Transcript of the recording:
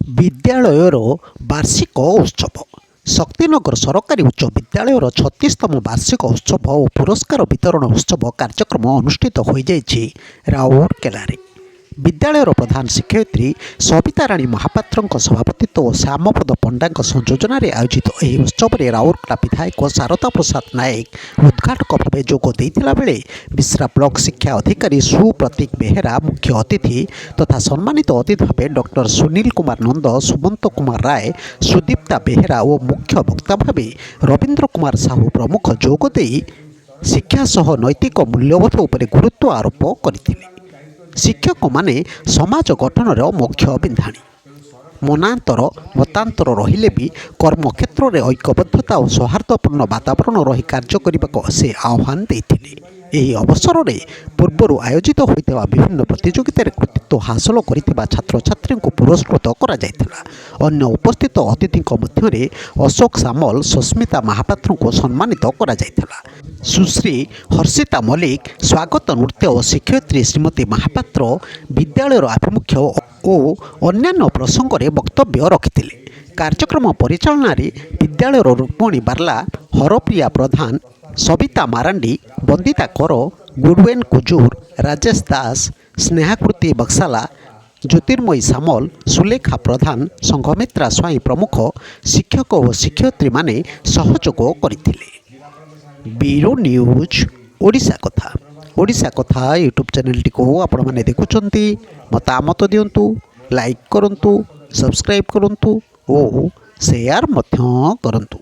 ବିଦ୍ୟାଳୟର ବାର୍ଷିକ ଉତ୍ସବ। ଶକ୍ତିନଗର ସରକାରୀ ଉଚ୍ଚ ବିଦ୍ୟାଳୟର 36ତମ ବାର୍ଷିକ ଉତ୍ସବ ଓ ପୁରସ୍କାର ବିତରଣ ଉତ୍ସବ କାର୍ଯ୍ୟକ୍ରମ ଅନୁଷ୍ଠିତ ହୋଇଯାଇଛି ରାଉରକେଲାରେ। ବିଦ୍ୟାଳୟର ପ୍ରଧାନ ଶିକ୍ଷୟିତ୍ରୀ ସବିତାରାଣୀ ମହାପାତ୍ରଙ୍କ ସଭାପତିତ୍ୱ ଓ ଶ୍ୟାମପଦ ପଣ୍ଡାଙ୍କ ସଂଯୋଜନାରେ ଆୟୋଜିତ ଏହି ଉତ୍ସବରେ ରାଉରକେଲା ବିଧାୟକ ଶାରଦା ପ୍ରସାଦ ନାୟକ ଉଦ୍ଘାଟକ ଭାବେ ଯୋଗ ଦେଇଥିଲା ବେଳେ ବିଶ୍ରା ବ୍ଲକ ଶିକ୍ଷା ଅଧିକାରୀ ସୁପ୍ରତୀକ ବେହେରା ମୁଖ୍ୟ ଅତିଥି ତଥା ସମ୍ମାନିତ ଅତିଥି ଭାବେ ଡକ୍ଟର ସୁନୀଲ କୁମାର ନନ୍ଦ, ସୁମନ୍ତ କୁମାର ରାୟ, ସୁଦୀପ୍ତା ବେହେରା ଓ ମୁଖ୍ୟ ବକ୍ତା ଭାବେ ରବୀନ୍ଦ୍ର କୁମାର ସାହୁ ପ୍ରମୁଖ ଯୋଗ ଦେଇ ଶିକ୍ଷା ସହ ନୈତିକ ମୂଲ୍ୟବୋଧ ଉପରେ ଗୁରୁତ୍ୱ ଆରୋପ କରିଥିଲେ। ଶିକ୍ଷକମାନେ ସମାଜ ଗଠନର ମୁଖ୍ୟ ବିନ୍ଧାଣୀ। ମନାନ୍ତର ମତାନ୍ତର ରହିଲେ ବି କର୍ମକ୍ଷେତ୍ରରେ ଐକ୍ୟବଦ୍ଧତା ଓ ସୌହାର୍ଦ୍ଦ୍ୟପୂର୍ଣ୍ଣ ବାତାବରଣ ରହି କାର୍ଯ୍ୟ କରିବାକୁ ସେ ଆହ୍ୱାନ ଦେଇଥିଲେ। ଏହି ଅବସରରେ ପୂର୍ବରୁ ଆୟୋଜିତ ହୋଇଥିବା ବିଭିନ୍ନ ପ୍ରତିଯୋଗିତାରେ କୃତିତ୍ୱ ହାସଲ କରିଥିବା ଛାତ୍ରଛାତ୍ରୀଙ୍କୁ ପୁରସ୍କୃତ କରାଯାଇଥିଲା। ଅନ୍ୟ ଉପସ୍ଥିତ ଅତିଥିଙ୍କ ମଧ୍ୟରେ ଅଶୋକ ସାମଲ, ସସ୍ମିତା ମହାପାତ୍ରଙ୍କୁ ସମ୍ମାନିତ କରାଯାଇଥିଲା। ସୁଶ୍ରୀ ହର୍ଷିତା ମଲ୍ଲିକ ସ୍ୱାଗତ ନୃତ୍ୟ ଓ ଶିକ୍ଷୟିତ୍ରୀ ଶ୍ରୀମତୀ ମହାପାତ୍ର ବିଦ୍ୟାଳୟର ଆଭିମୁଖ୍ୟ ଓ ଅନ୍ୟାନ୍ୟ ପ୍ରସଙ୍ଗରେ ବକ୍ତବ୍ୟ ରଖିଥିଲେ। କାର୍ଯ୍ୟକ୍ରମ ପରିଚାଳନାରେ ବିଦ୍ୟାଳୟର ରୁକ୍ମଣୀ ବାର୍ଲା, ହରପ୍ରିୟା ପ୍ରଧାନ, ସବିତା ମାରାଣ୍ଡି, ବନ୍ଦିତା କର, ଗୁଡୱେନ୍ କୁଜୁର, ରାଜେଶ ଦାସ, ସ୍ନେହାକୃତି ବକ୍ସାଲା, ଜ୍ୟୋତିର୍ମୟୀ ସାମଲ, ସୁଲେଖା ପ୍ରଧାନ, ସଂଘମିତ୍ରା ସ୍ୱାଇଁ ପ୍ରମୁଖ ଶିକ୍ଷକ ଓ ଶିକ୍ଷୟିତ୍ରୀମାନେ ସହଯୋଗ କରିଥିଲେ। ବ୍ୟୁରୋ ନ୍ୟୁଜ ଓଡ଼ିଶା କଥା। ଓଡ଼ିଶା କଥା ୟୁଟ୍ୟୁବ୍ ଚ୍ୟାନେଲଟିକୁ ଆପଣମାନେ ଦେଖୁଛନ୍ତି, ମତାମତ ଦିଅନ୍ତୁ, ଲାଇକ୍ କରନ୍ତୁ, ସବସ୍କ୍ରାଇବ୍ କରନ୍ତୁ ଓ ସେୟାର ମଧ୍ୟ କରନ୍ତୁ।